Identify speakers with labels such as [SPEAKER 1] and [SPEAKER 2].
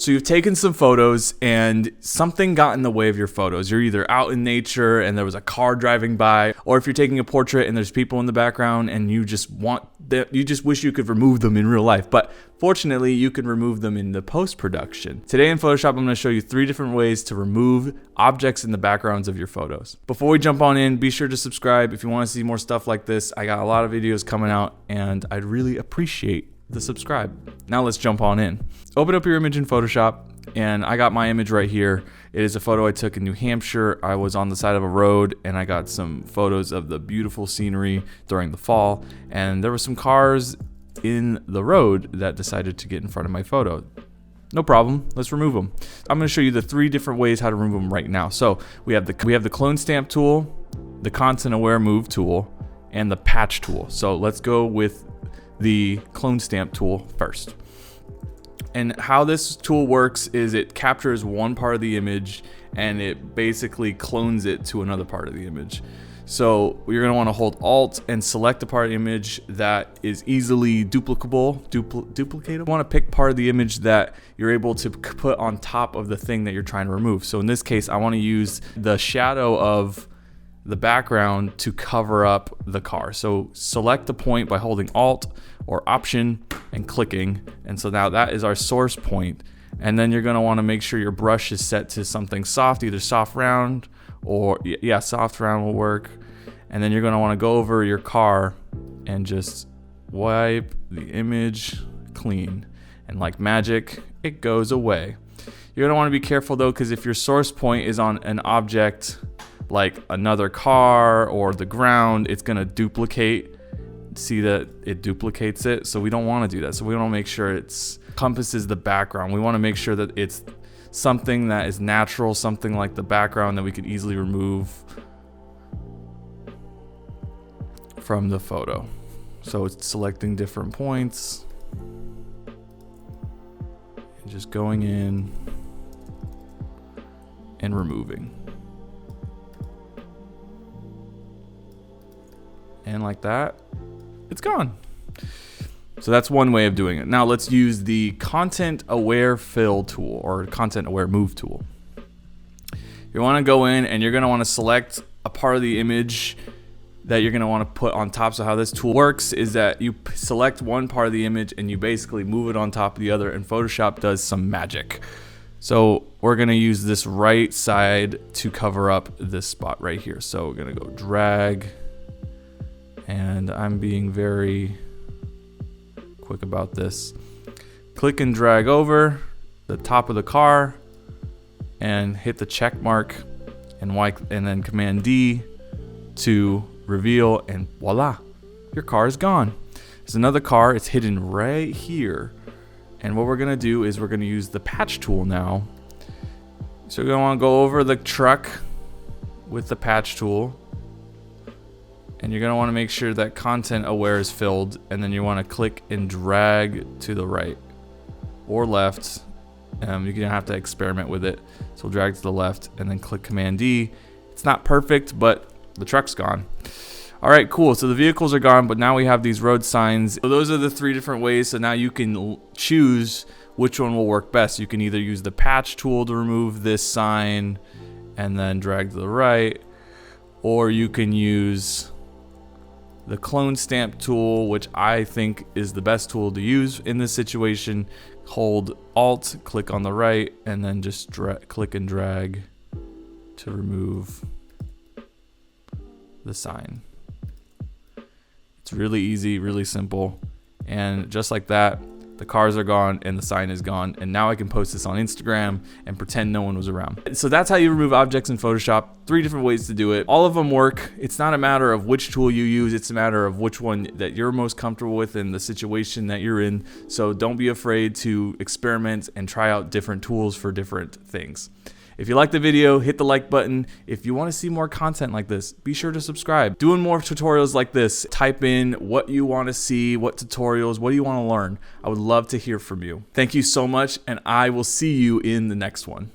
[SPEAKER 1] So you've taken some photos and something got in the way of your photos. You're either out in nature and there was a car driving by, or if you're taking a portrait and there's people in the background and you just wish you could remove them in real life. But fortunately, you can remove them in the post-production. Today in Photoshop, I'm going to show you 3 different ways to remove objects in the backgrounds of your photos. Before we jump on in, be sure to subscribe if you want to see more stuff like this. I got a lot of videos coming out and I'd really appreciate the subscribe. Now let's jump on in. Open up your image in Photoshop, and I got my image right here. It is a photo I took in New Hampshire. I was on the side of a road and I got some photos of the beautiful scenery during the fall, and there were some cars in the road that decided to get in front of my photo. No problem, let's remove them. I'm going to show you the 3 different ways how to remove them right now. So we have the clone stamp tool, the content aware move tool, and the patch tool. So let's go with the clone stamp tool first. And how this tool works is it captures one part of the image and it basically clones it to another part of the image. So you're going to want to hold Alt and select a part of the image that is easily duplicatable. You want to pick part of the image that you're able to put on top of the thing that you're trying to remove. So in this case, I want to use the shadow of the background to cover up the car. So select the point by holding Alt or Option and clicking, and so now that is our source point. And then you're going to want to make sure your brush is set to something soft, either soft round or soft round will work. And then you're going to want to go over your car and just wipe the image clean, and like magic it goes away. You're going to want to be careful though, because if your source point is on an object like another car or the ground, it's going to duplicate. See that it duplicates it, so we don't want to do that. So we want to make sure it encompasses the background. We want to make sure that it's something that is natural, something like the background that we could easily remove from the photo. So it's selecting different points and just going in and removing. And like that, it's gone. So that's one way of doing it. Now let's use the content aware fill tool or content aware move tool. You want to go in and you're going to want to select a part of the image that you're going to want to put on top. So how this tool works is that you select one part of the image and you basically move it on top of the other, and Photoshop does some magic. So we're going to use this right side to cover up this spot right here. So we're going to go drag, and I'm being very quick about this. Click and drag over the top of the car and hit the check mark and then Command D to reveal, and voila, your car is gone. There's another car, it's hidden right here. And what we're gonna do is we're gonna use the patch tool now. So you're gonna wanna go over the truck with the patch tool, and you're going to want to make sure that content aware is filled, and then you want to click and drag to the right or left. You're going to have to experiment with it. So we'll drag to the left and then click Command D. It's not perfect, but the truck's gone. All right, cool. So the vehicles are gone, but now we have these road signs. So those are the 3 different ways. So now you can choose which one will work best. You can either use the patch tool to remove this sign and then drag to the right, or you can use the clone stamp tool, which I think is the best tool to use in this situation. Hold Alt, click on the right, and then just click and drag to remove the sign. It's really easy, really simple, and just like that, the cars are gone and the sign is gone, and now I can post this on Instagram and pretend no one was around. So that's how you remove objects in Photoshop. 3 different ways to do it. All of them work. It's not a matter of which tool you use, it's a matter of which one that you're most comfortable with in the situation that you're in. So don't be afraid to experiment and try out different tools for different things. If you like the video, hit the like button. If you want to see more content like this, be sure to subscribe. Doing more tutorials like this, type in what you want to see, what tutorials, what do you want to learn. I would love to hear from you. Thank you so much, and I will see you in the next one.